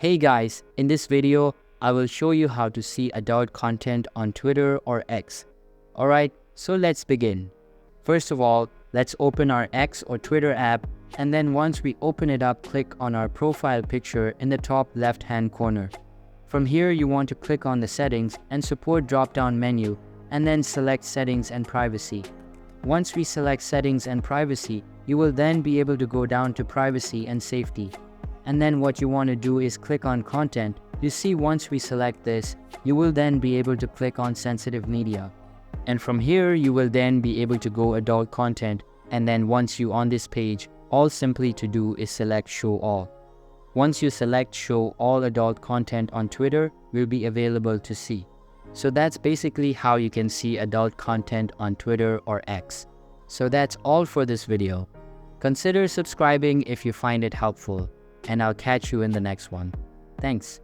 Hey guys, in this video, I will show you how to see adult content on Twitter or X. Alright, so let's begin. First of all, let's open our X or Twitter app, and then once we open it up, click on our profile picture in the top left-hand corner. From here, you want to click on the Settings and Support drop-down menu, and then select Settings and Privacy. Once we select Settings and Privacy, you will then be able to go down to Privacy and Safety. And then what you want to do is click on Content. You see, once we select this, you will then be able to click on Sensitive Media. And from here, you will then be able to go Adult Content. And then once you on this page, all simply to do is select Show All. Once you select Show All Adult Content on Twitter, will be available to see. So that's basically how you can see adult content on Twitter or X. So that's all for this video. Consider subscribing if you find it helpful, and I'll catch you in the next one. Thanks.